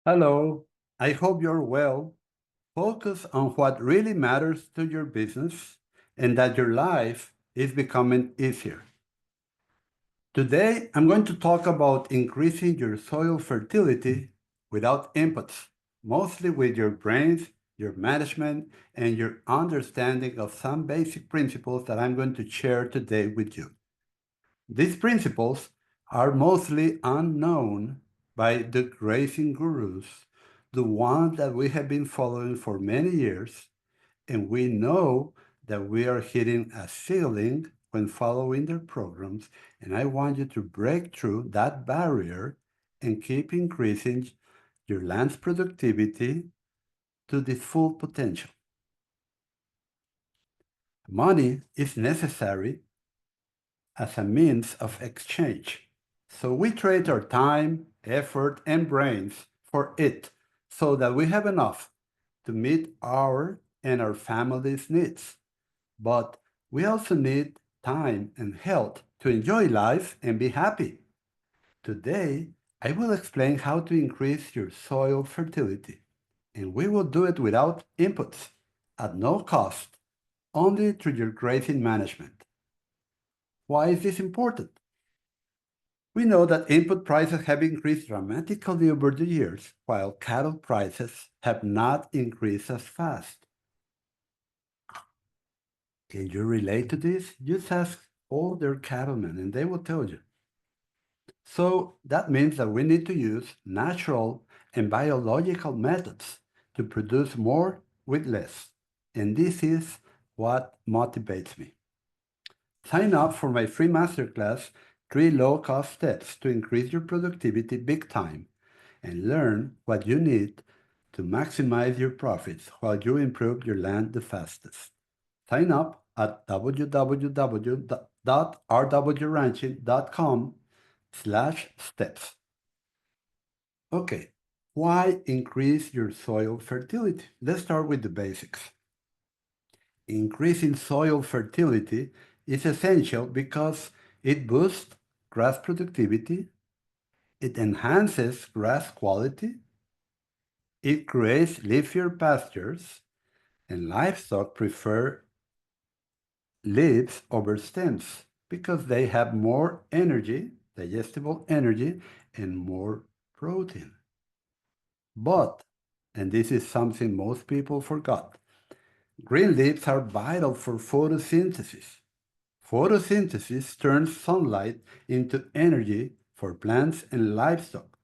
Hello, I hope you're well. Focus on what really matters to your business and that your life is becoming easier. Today, I'm going to talk about increasing your soil fertility without inputs, mostly with your brains, your management, and your understanding of some basic principles that I'm going to share today with you. These principles are mostly unknown by the grazing gurus, the ones that we have been following for many years, and we know that we are hitting a ceiling when following their programs, and I want you to break through that barrier and keep increasing your land's productivity to the full potential. Money is necessary as a means of exchange. So we trade our time, effort, and brains for it so that we have enough to meet our and our family's needs. But we also need time and health to enjoy life and be happy. Today, I will explain how to increase your soil fertility, and we will do it without inputs, at no cost, only through your grazing management. Why is this important? We know that input prices have increased dramatically over the years, while cattle prices have not increased as fast. Can you relate to this? Just ask older cattlemen and they will tell you. So that means that we need to use natural and biological methods to produce more with less. And this is what motivates me. Sign up for my free masterclass, 3 low-cost steps to increase your productivity big time, and learn what you need to maximize your profits while you improve your land the fastest. Sign up at www.rwranching.com/steps. Okay, why increase your soil fertility? Let's start with the basics. Increasing soil fertility is essential because it boosts grass productivity, it enhances grass quality, it creates leafier pastures, and livestock prefer leaves over stems because they have more energy, digestible energy, and more protein. But, and this is something most people forgot, green leaves are vital for photosynthesis. Photosynthesis turns sunlight into energy for plants and livestock,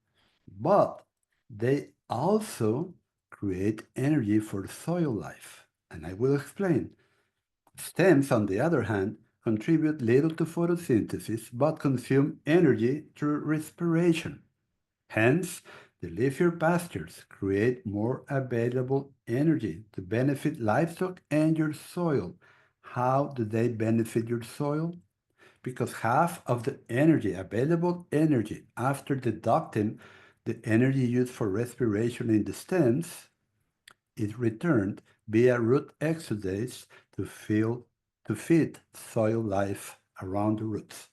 but they also create energy for soil life. And I will explain. Stems, on the other hand, contribute little to photosynthesis but consume energy through respiration. Hence, the leafier pastures create more available energy to benefit livestock and your soil. How do they benefit your soil? Because half of the energy, available energy, after deducting the energy used for respiration in the stems, is returned via root exudates to feed soil life around the roots.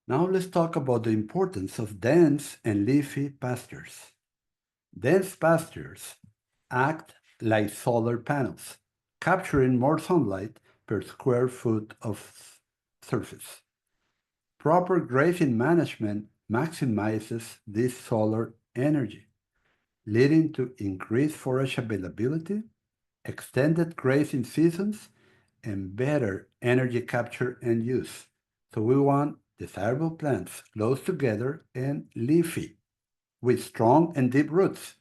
Now let's talk about the importance of dense and leafy pastures. Dense pastures act like solar panels, capturing more sunlight per square foot of surface. Proper grazing management maximizes this solar energy, leading to increased forage availability, extended grazing seasons, and better energy capture and use. So we want desirable plants close together and leafy, with strong and deep roots.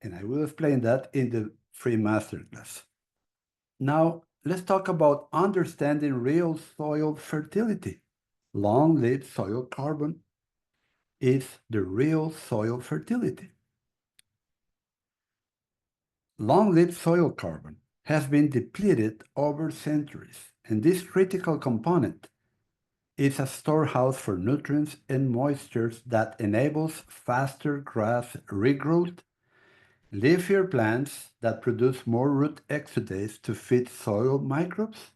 And I will explain that in the free masterclass. Now, let's talk about understanding real soil fertility. Long-lived soil carbon is the real soil fertility. Long-lived soil carbon has been depleted over centuries, and this critical component is a storehouse for nutrients and moistures that enables faster grass regrowth, leafier plants that produce more root exudates to feed soil microbes,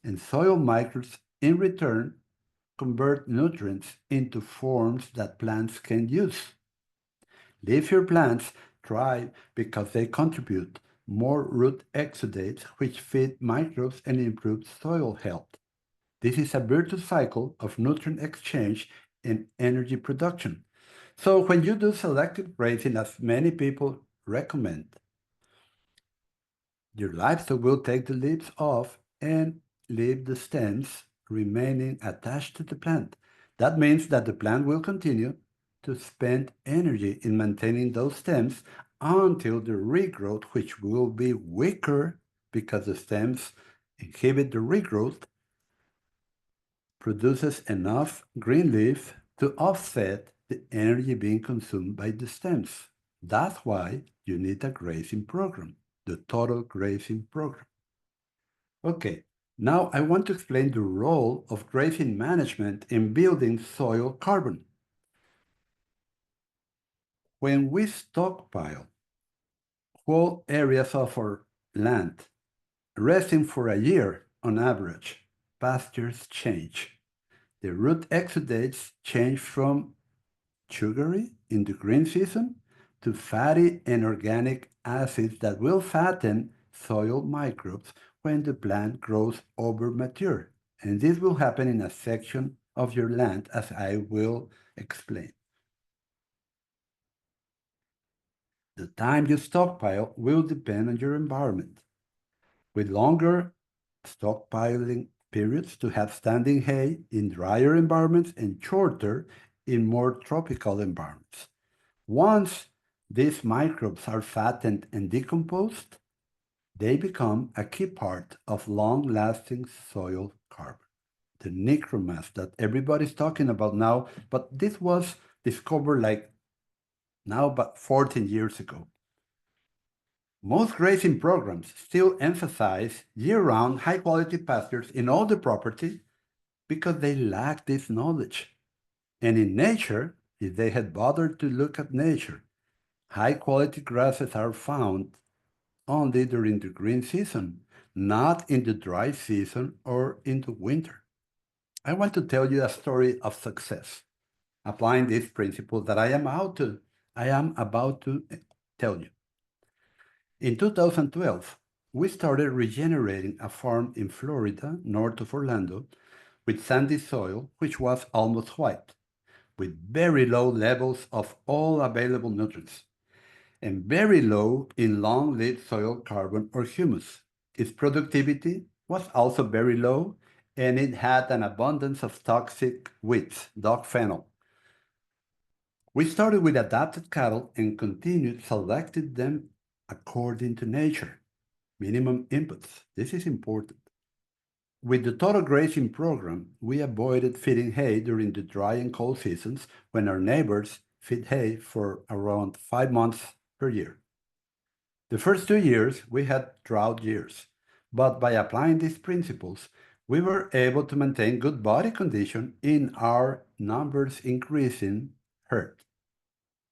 and soil microbes in return convert nutrients into forms that plants can use. Leafier plants thrive because they contribute more root exudates, which feed microbes and improve soil health. This is a virtuous cycle of nutrient exchange and energy production. So when you do selective grazing, as many people recommend, your livestock will take the leaves off and leave the stems remaining attached to the plant. That means that the plant will continue to spend energy in maintaining those stems until the regrowth, which will be weaker because the stems inhibit the regrowth, produces enough green leaf to offset the energy being consumed by the stems. That's why you need a grazing program, the total grazing program. Okay, now I want to explain the role of grazing management in building soil carbon. When we stockpile whole areas of our land, resting for a year on average, pastures change. The root exudates change from sugary in the green season to fatty and organic acids that will fatten soil microbes when the plant grows over mature. And this will happen in a section of your land, as I will explain. The time you stockpile will depend on your environment. With longer stockpiling periods to have standing hay in drier environments and shorter in more tropical environments. Once these microbes are fattened and decomposed, they become a key part of long-lasting soil carbon, the nicromass that everybody's talking about now, but this was discovered like now about 14 years ago. Most grazing programs still emphasize year-round high-quality pastures in all the property because they lack this knowledge. And in nature, if they had bothered to look at nature, high-quality grasses are found only during the green season, not in the dry season or in the winter. I want to tell you a story of success, applying this principle that I am about to tell you. In 2012, we started regenerating a farm in Florida, north of Orlando, with sandy soil, which was almost white, with very low levels of all available nutrients, and very low in long-lived soil carbon or humus. Its productivity was also very low, and it had an abundance of toxic weeds, dog fennel. We started with adapted cattle and continued selecting them according to nature. Minimum inputs. This is important. With the total grazing program, we avoided feeding hay during the dry and cold seasons when our neighbors feed hay for around 5 months per year. The first 2 years, we had drought years, but by applying these principles, we were able to maintain good body condition in our numbers increasing herd.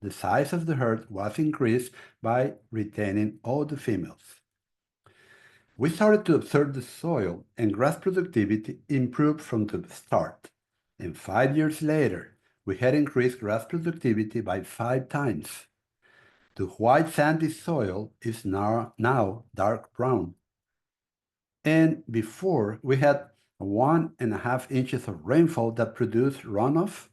The size of the herd was increased by retaining all the females. We started to observe the soil and grass productivity improved from the start. And 5 years later, we had increased grass productivity by 5 times. The white sandy soil is now dark brown. And before, we had 1.5 inches of rainfall that produced runoff.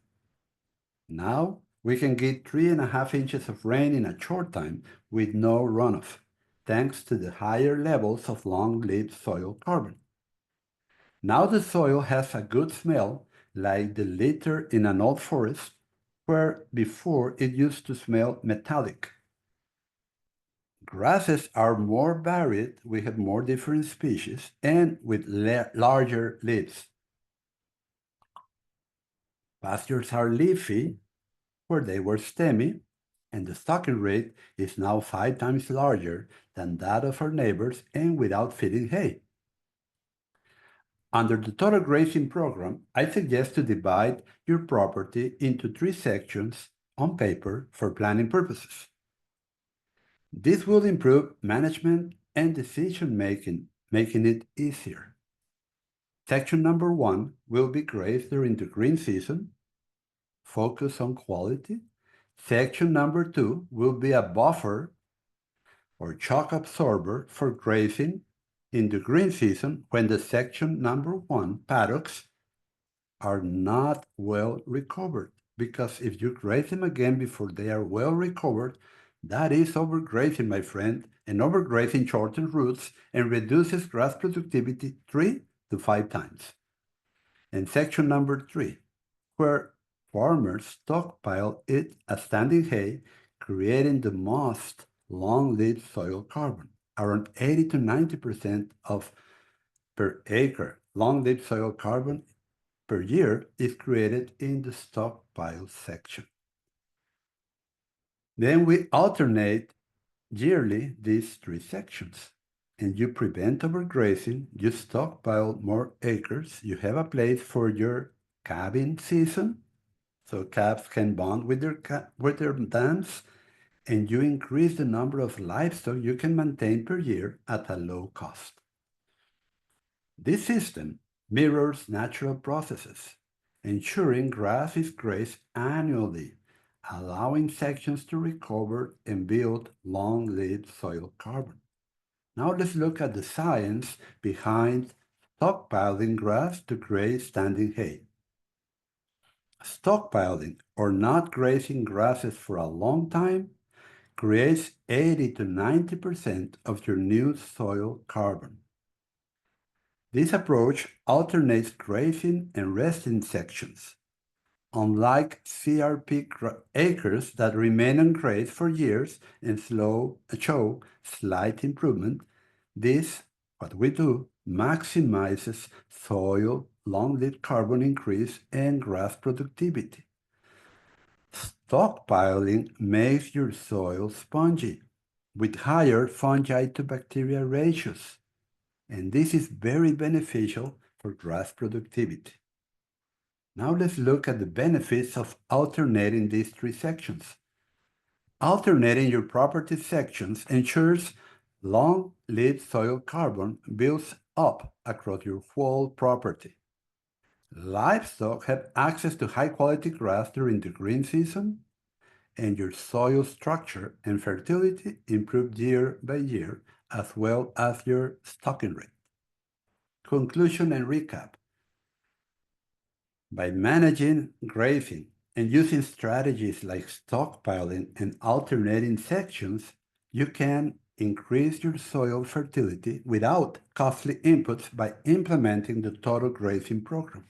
Now, we can get 3.5 inches of rain in a short time with no runoff, thanks to the higher levels of long-lived soil carbon. Now the soil has a good smell, like the litter in an old forest, where before it used to smell metallic. Grasses are more varied, we have more different species, and with larger leaves. Pastures are leafy, where they were stemmy, and the stocking rate is now 5 times larger than that of our neighbors and without feeding hay. Under the total grazing program, I suggest to divide your property into 3 sections on paper for planning purposes. This will improve management and decision making, making it easier. Section number 1 will be grazed during the green season. Focus on quality. Section number 2 will be a buffer or shock absorber for grazing in the green season when the section number 1 paddocks are not well recovered. Because if you graze them again before they are well recovered, that is overgrazing, my friend, and overgrazing shortens roots and reduces grass productivity 3 to 5 times. And section number 3, where farmers stockpile it as standing hay, creating the most long-lived soil carbon, around 80 to 90% of per acre long-lived soil carbon per year is created in the stockpile section. Then we alternate yearly these 3 sections. And you prevent overgrazing, you stockpile more acres, you have a place for your calving season, so calves can bond with their dams, and you increase the number of livestock you can maintain per year at a low cost. This system mirrors natural processes, ensuring grass is grazed annually, allowing sections to recover and build long-lived soil carbon. Now let's look at the science behind stockpiling grass to graze standing hay. Stockpiling or not grazing grasses for a long time creates 80 to 90% of your new soil carbon. This approach alternates grazing and resting sections. Unlike CRP acres that remain ungrazed for years and show slight improvement, this, what we do, maximizes soil long-lived carbon increase and grass productivity. Stockpiling makes your soil spongy, with higher fungi to bacteria ratios, and this is very beneficial for grass productivity. Now let's look at the benefits of alternating these 3 sections. Alternating your property sections ensures long-lived soil carbon builds up across your whole property. Livestock have access to high-quality grass during the green season, and your soil structure and fertility improve year by year, as well as your stocking rate. Conclusion and recap. By managing grazing and using strategies like stockpiling and alternating sections, you can increase your soil fertility without costly inputs by implementing the total grazing program.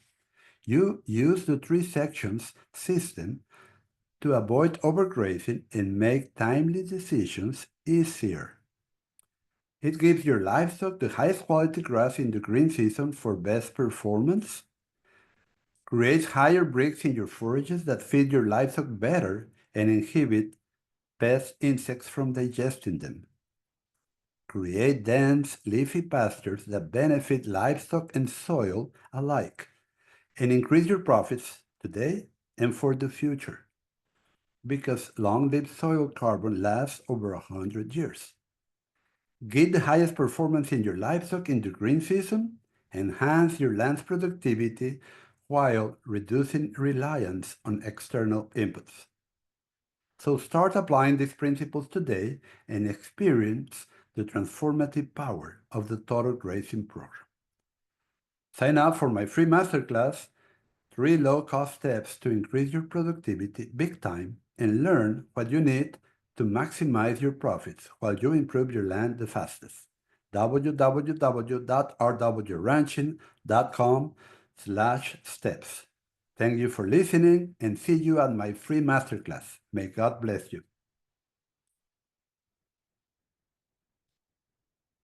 You use the 3 sections system to avoid overgrazing and make timely decisions easier. It gives your livestock the highest quality grass in the green season for best performance, creates higher breaks in your forages that feed your livestock better and inhibit pest insects from digesting them. Create dense, leafy pastures that benefit livestock and soil alike, and increase your profits today and for the future, because long-lived soil carbon lasts over 100 years. Get the highest performance in your livestock in the green season, enhance your land's productivity while reducing reliance on external inputs. So start applying these principles today and experience the transformative power of the Total Grazing Program. Sign up for my free masterclass, 3 low-cost steps to increase your productivity big time, and learn what you need to maximize your profits while you improve your land the fastest. www.rwranching.com/steps. Thank you for listening and see you at my free masterclass. May God bless you.